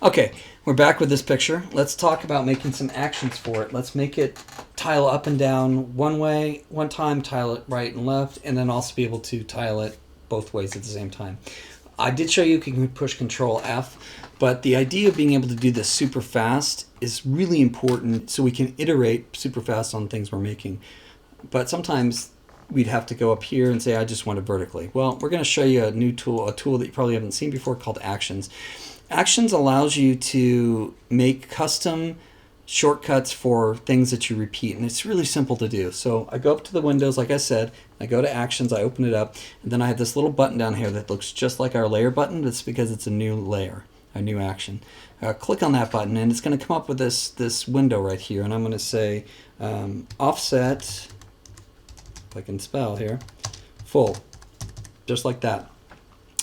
Okay, we're back with this picture. Let's talk about making some actions for it. Let's make it tile up and down one way, one time, tile it right and left, and then also be able to tile it both ways at the same time. I did show you can push Control F, but the idea of being able to do this super fast is really important so we can iterate super fast on things we're making. But sometimes we'd have to go up here and say, I just want it vertically. Well, we're going to show you a new tool, a tool that you probably haven't seen before called Actions. Actions allows you to make custom shortcuts for things that you repeat, and it's really simple to do. So I go up to the windows, like I said, I go to Actions, I open it up, and then I have this little button down here that looks just like our layer button. That's because it's a new layer, a new action. Click on that button, and it's going to come up with this window right here, and I'm going to say offset, if I can spell here, full, just like that.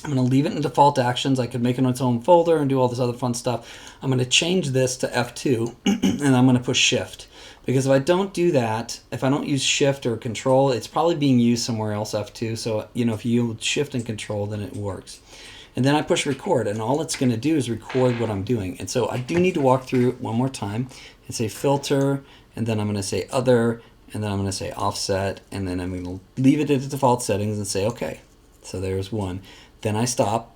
I'm going to leave it in default actions. I could make it on its own folder and do all this other fun stuff. I'm going to change this to F2 and I'm going to push shift, because if I don't do that, if I don't use shift or control, it's probably being used somewhere else, F2. So, you know, if you use shift and control, then it works. And then I push record, and all it's going to do is record what I'm doing. And so I do need to walk through it one more time and say filter, and then I'm going to say other, and then I'm going to say offset, and then I'm going to leave it at the default settings and say okay. So there's one. Then I stop,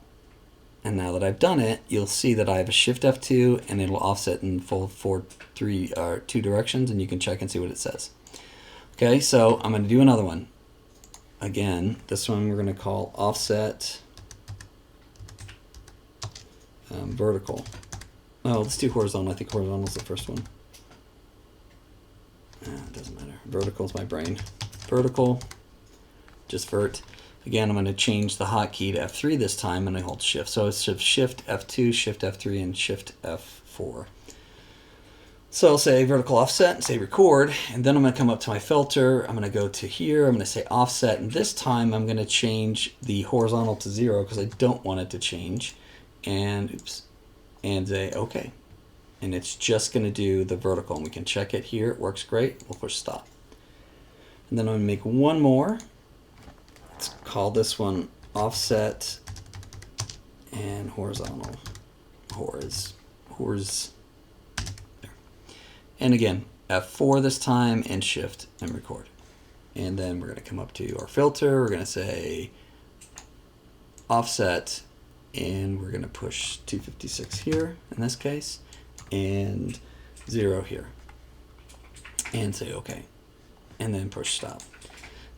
and now that I've done it, you'll see that I have a Shift F2, and it'll offset in full two directions, and you can check and see what it says. Okay, so I'm going to do another one. Again, this one we're going to call offset vertical. Oh, let's do horizontal. I think horizontal is the first one. It doesn't matter. Vertical is my brain. Vertical, just vert. Again, I'm going to change the hotkey to F3 this time, and I hold shift. So it's shift F2, shift F3, and shift F4. So I'll say vertical offset and say record, and then I'm going to come up to my filter. I'm going to go to here. I'm going to say offset, and this time I'm going to change the horizontal to 0 because I don't want it to change. And oops, and say OK. And it's just going to do the vertical, and we can check it here. It works great. We'll push stop. And then I'm going to make one more. Let's call this one offset and horizontal. There. And again, F4 this time, and shift and record. And then we're going to come up to our filter. We're going to say offset, and we're going to push 256 here in this case, and 0 here, and say OK, and then push stop.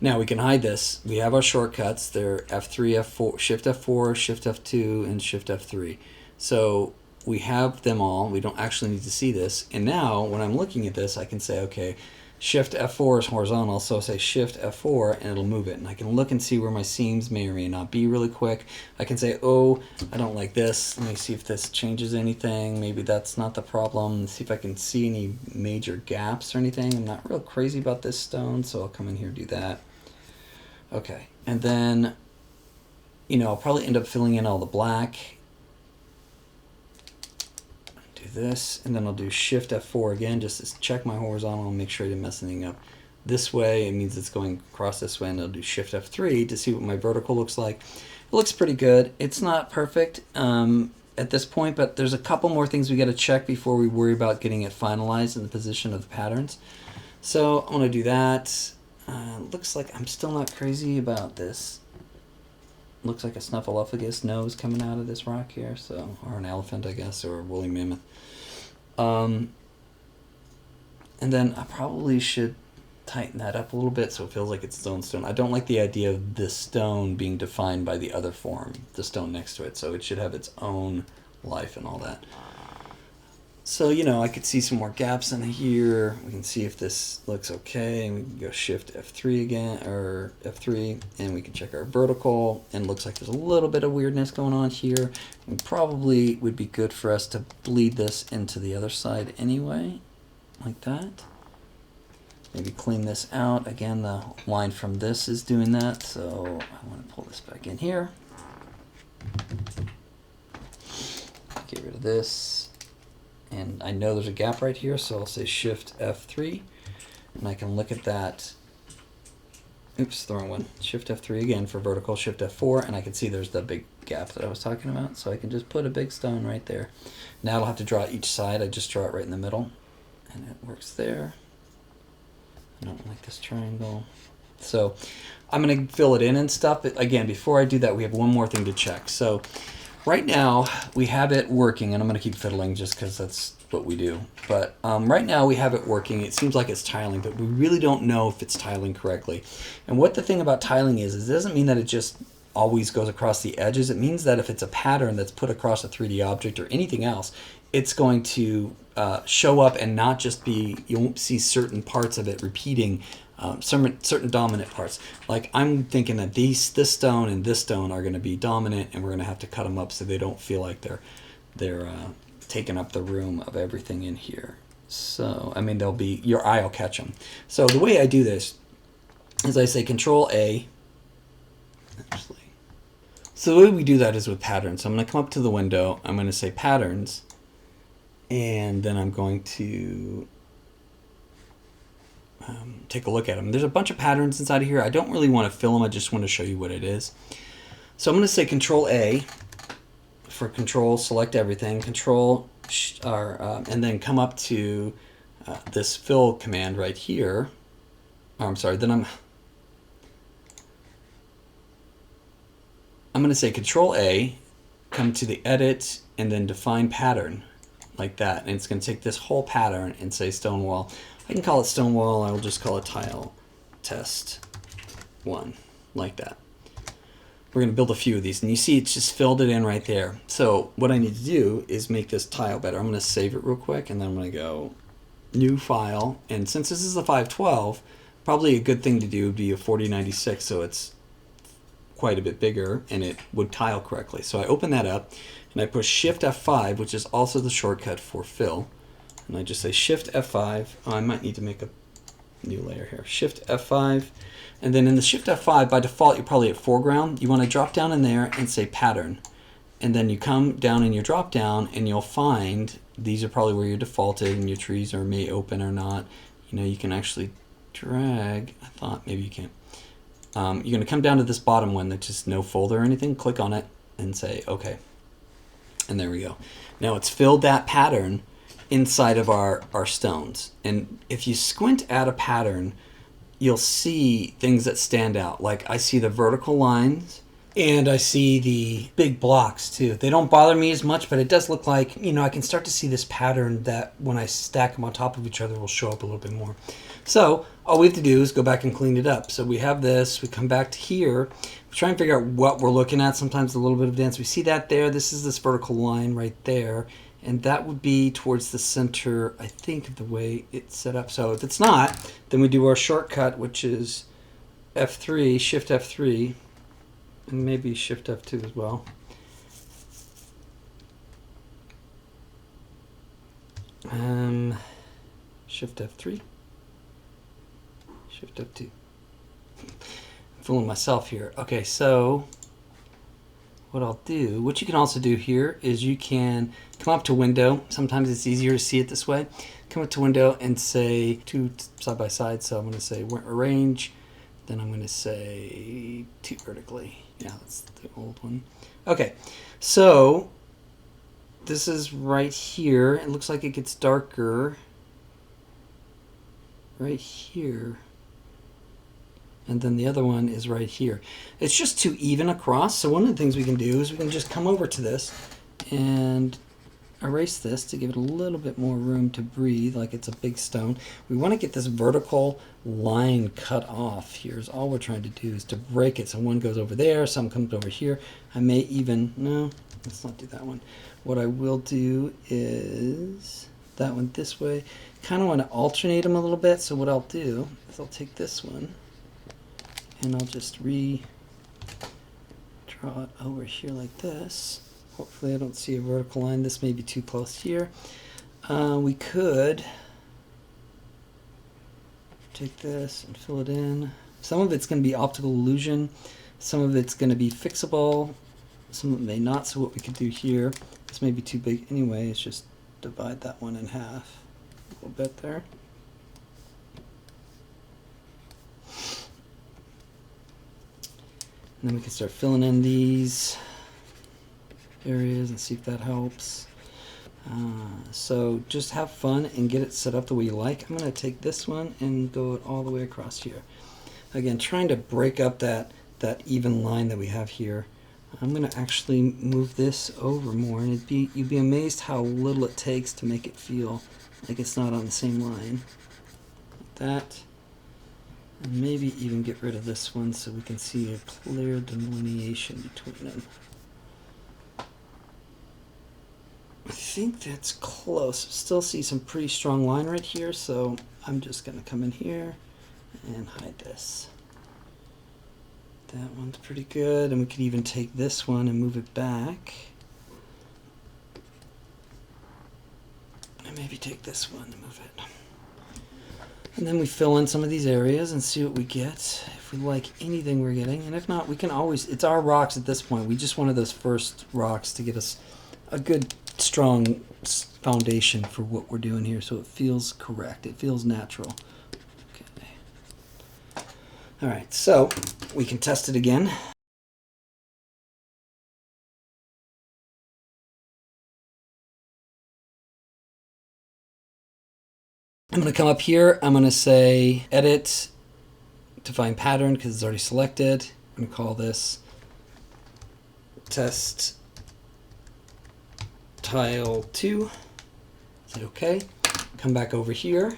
Now we can hide this. We have our shortcuts. They're F3, F4, Shift F4, Shift F2, and Shift F3. So we have them all. We don't actually need to see this. And now when I'm looking at this, I can say, okay, Shift F4 is horizontal, so I'll say Shift F4 and it'll move it. And I can look and see where my seams may or may not be really quick. I can say, oh, I don't like this. Let me see if this changes anything. Maybe that's not the problem. See if I can see any major gaps or anything. I'm not real crazy about this stone, so I'll come in here and do that. Okay, and then, you know, I'll probably end up filling in all the black. Do this, and then I'll do Shift F4 again just to check my horizontal and make sure I didn't mess anything up. This way, it means it's going across this way, and I'll do Shift F3 to see what my vertical looks like. It looks pretty good. It's not perfect at this point, but there's a couple more things we got to check before we worry about getting it finalized in the position of the patterns. So I'm going to do that. Looks like I'm still not crazy about this. Looks like a snuffleupagus nose coming out of this rock here, so, or an elephant, I guess, or a woolly mammoth. And then I probably should tighten that up a little bit so it feels like it's its own stone. I don't like the idea of this stone being defined by the other form, the stone next to it, so it should have its own life and all that. So, you know, I could see some more gaps in here. We can see if this looks okay, and we can go Shift F3 again, or F3, and we can check our vertical, and it looks like there's a little bit of weirdness going on here. It probably would be good for us to bleed this into the other side anyway, like that. Maybe clean this out. Again, the line from this is doing that, so I want to pull this back in here. Get rid of this. And I know there's a gap right here, so I'll say Shift F3, and I can look at that Oops, the wrong one. Shift F3 again for vertical, Shift F4, and I can see there's the big gap that I was talking about, so I can just put a big stone right there. Now I don't have to draw each side, I just draw it right in the middle, and it works there. I don't like this triangle. So I'm going to fill it in and stuff, but again, before I do that, we have one more thing to check. So right now, we have it working, and I'm going to keep fiddling just because that's what we do. But right now, we have it working. It seems like it's tiling, but we really don't know if it's tiling correctly. And what the thing about tiling is it doesn't mean that it just always goes across the edges. It means that if it's a pattern that's put across a 3D object or anything else, it's going to show up and not just be, you won't see certain parts of it repeating certain dominant parts. Like I'm thinking that this stone and this stone are going to be dominant, and we're going to have to cut them up so they don't feel like they're taking up the room of everything in here. So I mean, they'll be, your eye will catch them. So the way I do this is I say Control A. Actually, so the way we do that is with patterns. So I'm going to come up to the window. I'm going to say Patterns, and then I'm going to take a look at them. There's a bunch of patterns inside of here. I don't really want to fill them. I just want to show you what it is. So I'm going to say Control A for control, select everything, Control, and then come up to this fill command right here. Oh, I'm sorry. Then I'm going to say Control A, come to the Edit, and then Define Pattern, like that. And it's going to take this whole pattern and say stone wall. I can call it stone wall. I will just call it tile test 1, like that. We're going to build a few of these, and you see it's just filled it in right there. So what I need to do is make this tile better. I'm going to save it real quick, and then I'm going to go New File. And since this is a 512, probably a good thing to do would be a 4096, so it's quite a bit bigger, and it would tile correctly. So I open that up, and I push Shift F5, which is also the shortcut for fill. And I just say Shift F5. Oh, I might need to make a new layer here. Shift F5. And then in the Shift F5, by default, you're probably at foreground. You want to drop down in there and say Pattern. And then you come down in your drop down, and you'll find these are probably where you're defaulted, and your trees are may open or not. You know, you can actually drag. I thought maybe you can't. You're going to come down to this bottom one that's just no folder or anything. Click on it and say OK. And there we go. Now it's filled that pattern inside of our stones. And if you squint at a pattern, you'll see things that stand out. Like I see the vertical lines, and I see the big blocks too. They don't bother me as much, but it does look like, you know, I can start to see this pattern that when I stack them on top of each other will show up a little bit more. So all we have to do is go back and clean it up. So we have this, we come back to here, we try and figure out what we're looking at. Sometimes a little bit of dance. We see that there, this is this vertical line right there. And that would be towards the center, I think, of the way it's set up. So if it's not, then we do our shortcut, which is F3, Shift F3, and maybe Shift F2 as well. Shift F3, Shift F2. I'm fooling myself here. Okay, so what I'll do, what you can also do here is you can come up to window. Sometimes it's easier to see it this way. Come up to window and say 2 side by side. So I'm going to say arrange. Then I'm going to say 2 vertically. Yeah, that's the old one. Okay, so this is right here. It looks like it gets darker right here. And then the other one is right here. It's just too even across. So one of the things we can do is we can just come over to this and erase this to give it a little bit more room to breathe, like it's a big stone. We want to get this vertical line cut off here. Is all we're trying to do is to break it. So one goes over there, some comes over here. I may even, no, let's not do that one. What I will do is that one this way. Kind of want to alternate them a little bit. So what I'll do is I'll take this one, and I'll just draw it over here like this. Hopefully I don't see a vertical line. This may be too close here. We could take this and fill it in. Some of it's going to be optical illusion. Some of it's going to be fixable. Some of it may not. So what we could do here, this may be too big anyway, is just divide that one in half a little bit there. And then we can start filling in these areas and see if that helps. So just have fun and get it set up the way you like. I'm going to take this one and go all the way across here. Again, trying to break up that even line that we have here. I'm going to actually move this over more, and you'd be amazed how little it takes to make it feel like it's not on the same line. Like that. And maybe even get rid of this one so we can see a clear delineation between them. I think that's close. Still see some pretty strong line right here, so I'm just going to come in here and hide this. That one's pretty good, and we could even take this one and move it back. And maybe take this one and move it. And then we fill in some of these areas and see what we get, if we like anything we're getting. And if not, we can always, it's our rocks at this point. We just wanted those first rocks to get us a good strong foundation for what we're doing here, so it feels correct, it feels natural. Okay. All right, so we can test it again. I'm going to come up here, I'm going to say edit, define pattern because it's already selected. I'm going to call this test tile 2. Say OK. Come back over here,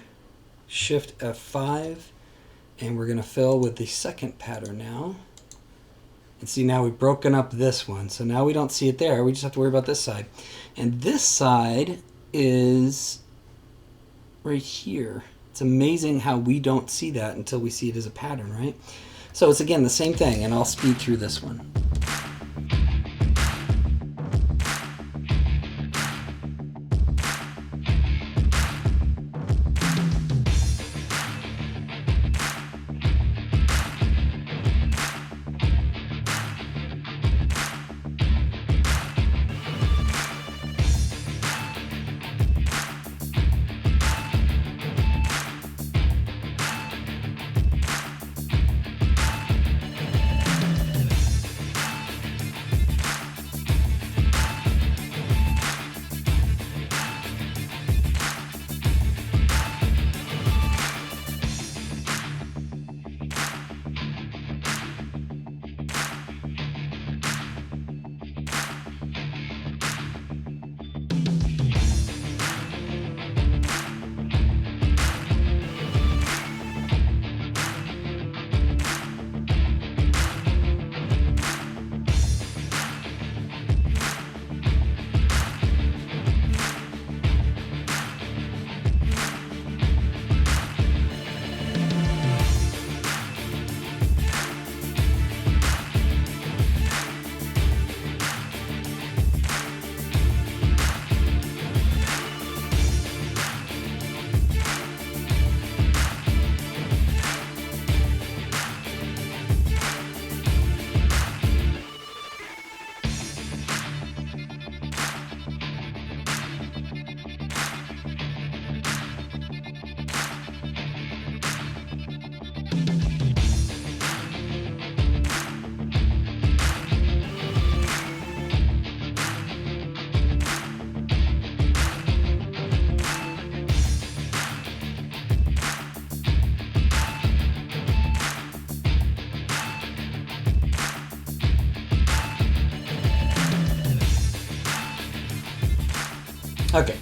Shift F5, and we're going to fill with the second pattern now. And see, now we've broken up this one. So now we don't see it there. We just have to worry about this side. And this side is right here. It's amazing how we don't see that until we see it as a pattern, right? So it's again the same thing, and I'll speed through this one. Okay,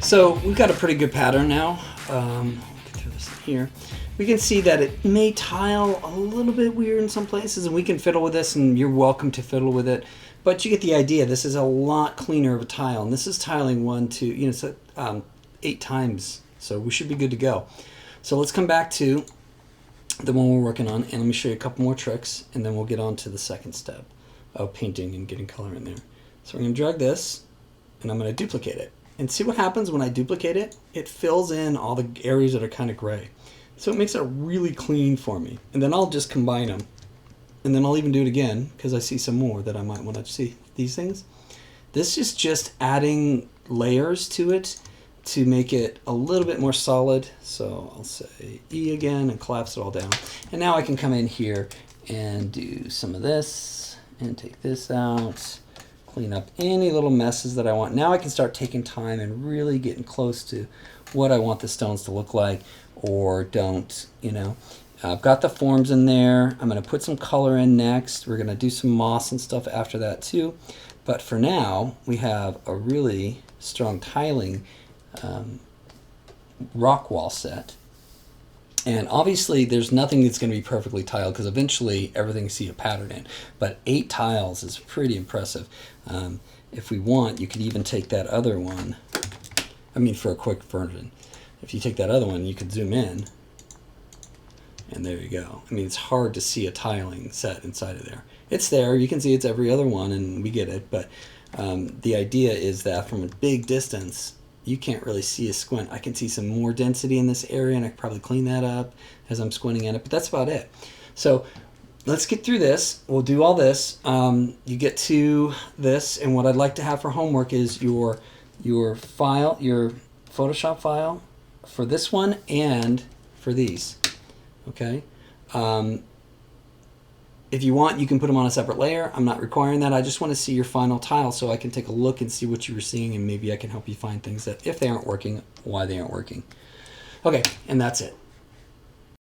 so we've got a pretty good pattern now. We can throw this in here. We can see that it may tile a little bit weird in some places, and we can fiddle with this, and you're welcome to fiddle with it. But you get the idea. This is a lot cleaner of a tile, and this is tiling 1, 2, you know, so 8 times. So we should be good to go. So let's come back to the one we're working on, and let me show you a couple more tricks, and then we'll get on to the second step of painting and getting color in there. So we're going to drag this, and I'm going to duplicate it. And see what happens when I duplicate it? It fills in all the areas that are kind of gray. So it makes it really clean for me. And then I'll just combine them. And then I'll even do it again, because I see some more that I might want to see. These things. This is just adding layers to it to make it a little bit more solid. So I'll say E again and collapse it all down. And now I can come in here and do some of this and take this out, clean up any little messes that I want. Now I can start taking time and really getting close to what I want the stones to look like, or don't, you know. I've got the forms in there. I'm going to put some color in next. We're going to do some moss and stuff after that too. But for now, we have a really strong tiling rock wall set. And obviously there's nothing that's going to be perfectly tiled, because eventually everything you see a pattern in. But 8 tiles is pretty impressive. If we want, you could even take that other one. I mean, for a quick version. If you take that other one, you could zoom in. And there you go. I mean, it's hard to see a tiling set inside of there. It's there. You can see it's every other one, and we get it. But the idea is that from a big distance, you can't really see a squint. I can see some more density in this area, and I could probably clean that up as I'm squinting at it. But that's about it. So let's get through this. We'll do all this. You get to this, and what I'd like to have for homework is your file, your Photoshop file for this one and for these. Okay. If you want, you can put them on a separate layer. I'm not requiring that. I just want to see your final tile so I can take a look and see what you were seeing, and maybe I can help you find things that, if they aren't working, why they aren't working. Okay, and that's it.